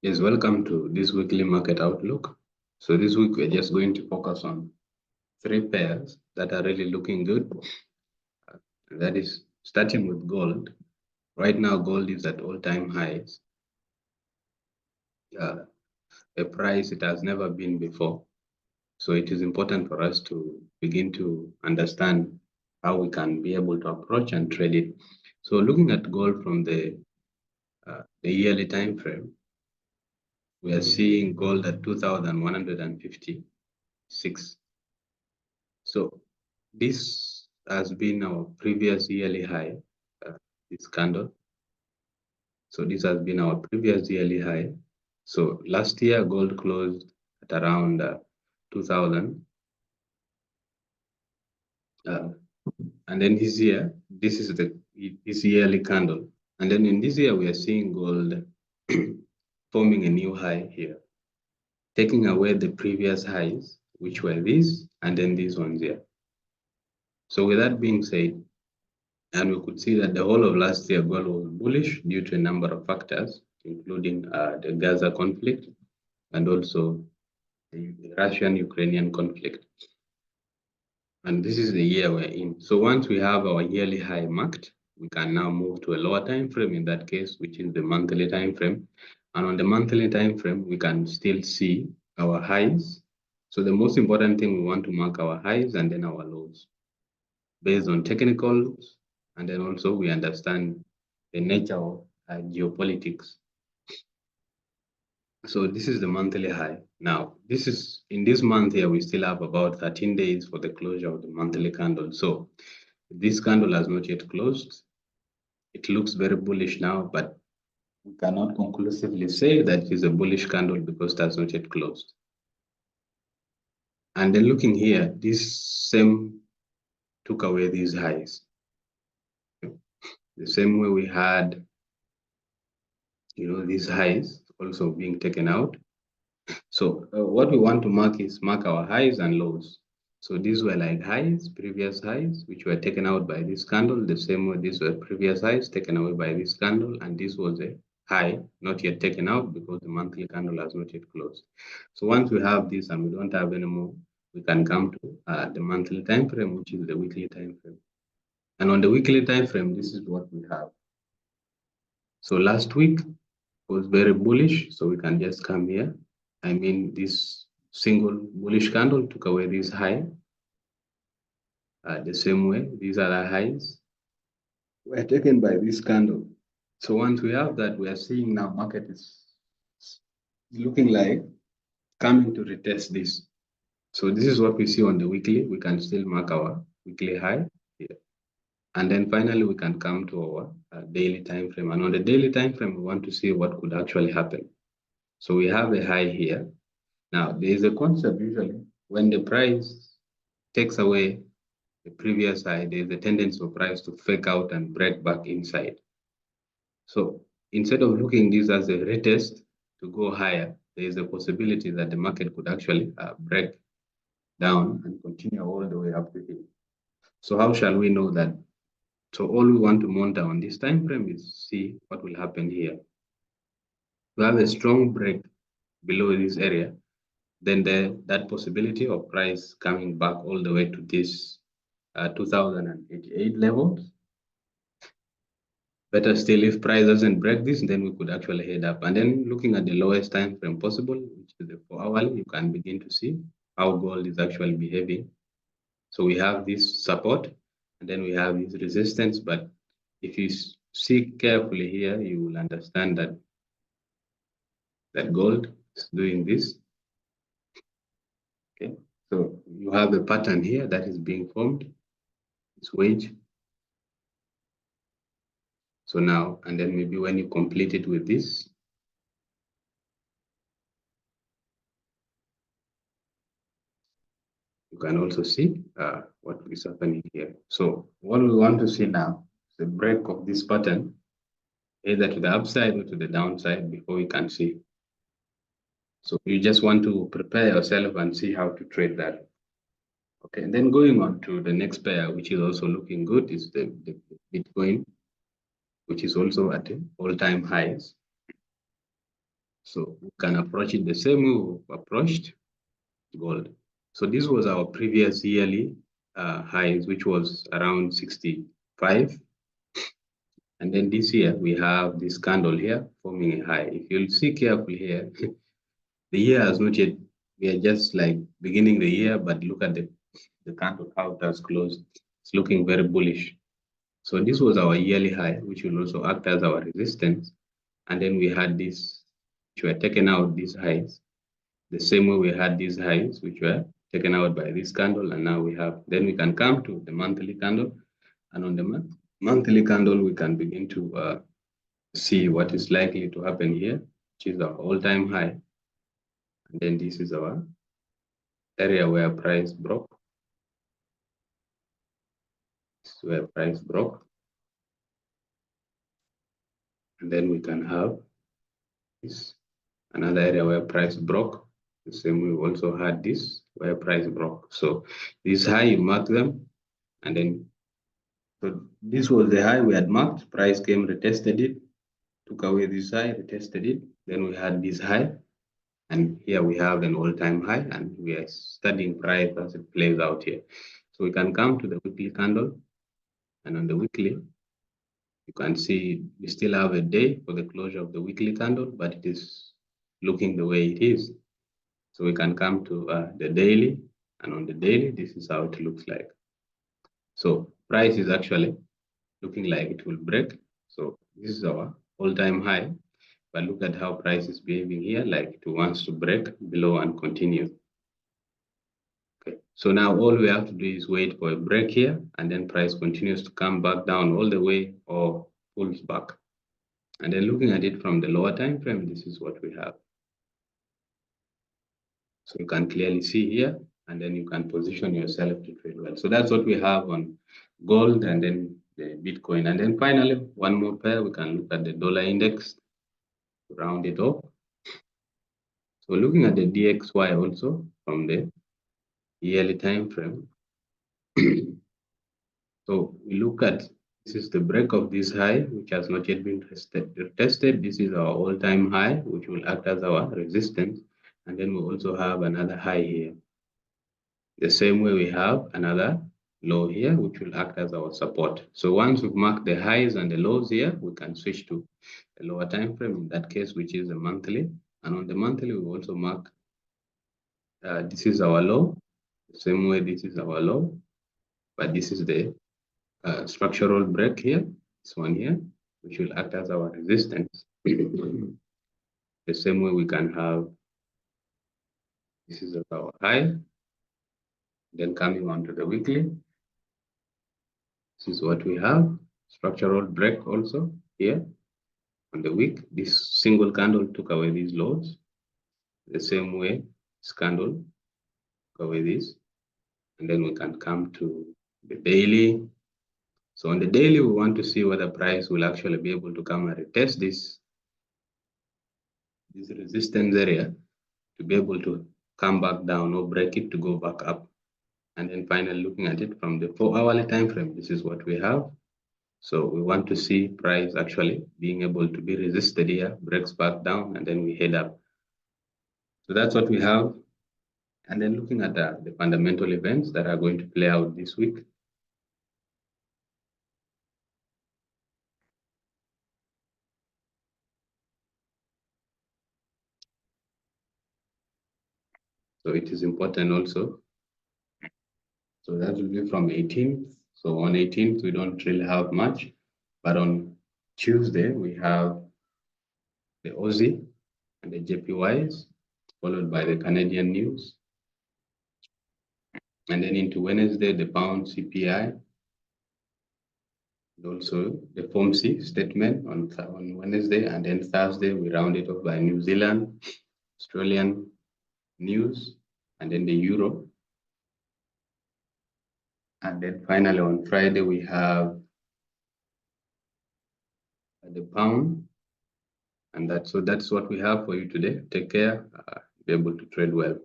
Yes, welcome to this weekly market outlook. So this week we're just going to focus on three pairs that are really looking good. That is starting with gold. Right now, gold is at all-time highs. A price it has never been before. So it is important for us to begin to understand how we can be able to approach and trade it. So looking at gold from the yearly time frame, we are seeing gold at 2,156. So this has been our previous yearly high, this candle. So this has been our previous yearly high. So last year, gold closed at around 2,000. And then this year, this is this yearly candle. And then in this year, we are seeing gold forming a new high here, taking away the previous highs, which were these, and then these ones here. So with that being said, and we could see that the whole of last year, gold was bullish due to a number of factors, including the Gaza conflict and also the Russian-Ukrainian conflict. And this is the year we're in. So once we have our yearly high marked, we can now move to a lower time frame in that case, which is the monthly time frame. And on the monthly time frame, we can still see our highs. So the most important thing, we want to mark our highs and then our lows based on technicals. And then also we understand the nature of geopolitics. So this is the monthly high. Now, this is in this month here, we still have about 13 days for the closure of the monthly candle. So this candle has not yet closed. It looks very bullish now, but we cannot conclusively say that it is a bullish candle because it has not yet closed. And then looking here, this same took away these highs. The same way we had, these highs also being taken out. So what we want to mark our highs and lows. So these were like highs, previous highs, which were taken out by this candle. The same way these were previous highs taken away by this candle. And this was a high, not yet taken out because the monthly candle has not yet closed. So once we have this and we don't have any more, we can come to the monthly time frame, which is the weekly time frame. And on the weekly time frame, this is what we have. So last week was very bullish. So we can just come here. I mean, this single bullish candle took away this high. The same way, these are the highs were taken by this candle. So once we have that, we are seeing now market is looking like coming to retest this. So this is what we see on the weekly. We can still mark our weekly high here. And then finally, we can come to our daily time frame. And on the daily time frame, we want to see what could actually happen. So we have a high here. Now, there is a concept usually when the price takes away the previous high, there is a tendency for price to fake out and break back inside. So instead of looking this as a retest to go higher, there is a possibility that the market could actually break down and continue all the way up to here. So how shall we know that? So all we want to monitor on this time frame is see what will happen here. We have a strong break below this area, then that possibility of price coming back all the way to this 2088 levels. Better still, if price doesn't break this, then we could actually head up. And then looking at the lowest time frame possible, which is the 4-hourly, you can begin to see how gold is actually behaving. So we have this support, and then we have this resistance. But if you see carefully here, you will understand that gold is doing this. Okay, so you have a pattern here that is being formed, this wedge. So now, and then maybe when you complete it with this, you can also see what is happening here. So what we want to see now is the break of this pattern, either to the upside or to the downside before we can see. So you just want to prepare yourself and see how to trade that. Okay, and then going on to the next pair, which is also looking good, is the Bitcoin, which is also at all-time highs. So we can approach it the same way we approached gold. So this was our previous yearly highs, which was around 65. And then this year we have this candle here forming a high. If you'll see carefully here, the year has not yet, we are just like beginning the year, but look at the candle, how it has closed. It's looking very bullish. So this was our yearly high, which will also act as our resistance. And then we had this, which were taken out, these highs. The same way we had these highs, which were taken out by this candle. And now we have, then we can come to the monthly candle. And on the monthly candle, we can begin to see what is likely to happen here, which is our all-time high. And then this is our area where price broke. This is where price broke. And then we can have this, another area where price broke. The same we also had this where price broke. So this high, you mark them, and then so this was the high we had marked. Price came, retested it, took away this high, retested it. Then we had this high, and here we have an all-time high, and we are studying price as it plays out here. So we can come to the weekly candle, and on the weekly, you can see we still have a day for the closure of the weekly candle, but it is looking the way it is. So we can come to the daily, and on the daily, this is how it looks like. So price is actually looking like it will break. So this is our all-time high. But look at how price is behaving here, like it wants to break below and continue. Okay, so now all we have to do is wait for a break here, and then price continues to come back down all the way or pulls back. And then looking at it from the lower time frame, this is what we have. So you can clearly see here, and then you can position yourself to trade well. So that's what we have on gold and then the Bitcoin. And then finally, one more pair, we can look at the dollar index to round it off. So looking at the DXY also from the yearly time frame. So we look at, this is the break of this high, which has not yet been tested. This is our all-time high, which will act as our resistance. And then we also have another high here. The same way we have another low here, which will act as our support. So once we've marked the highs and the lows here, we can switch to a lower time frame, in that case, which is a monthly. And on the monthly, we also mark, this is our low. The same way this is our low, but this is the structural break here, this one here, which will act as our resistance. The same way we can have, this is our high, then coming on to the weekly, this is what we have, structural break also here on the week. This single candle took away these lows. The same way, this candle took away this. And then we can come to the daily. So on the daily, we want to see whether price will actually be able to come and retest this resistance area to be able to come back down or break it to go back up. And then finally looking at it from the 4-hourly time frame, this is what we have. So we want to see price actually being able to be resisted here, breaks back down, and then we head up. So that's what we have. And then looking at the fundamental events that are going to play out this week. So it is important also. So that will be from 18th. So on 18th, we don't really have much, but on Tuesday, we have the Aussie and the JPYs, followed by the Canadian news. And then into Wednesday, the pound CPI, and also the FOMC statement on Wednesday. And then Thursday, we round it off by New Zealand, Australian news, and then the Euro. And then finally on Friday, we have the pound. And that's what we have for you today. Take care, be able to trade well.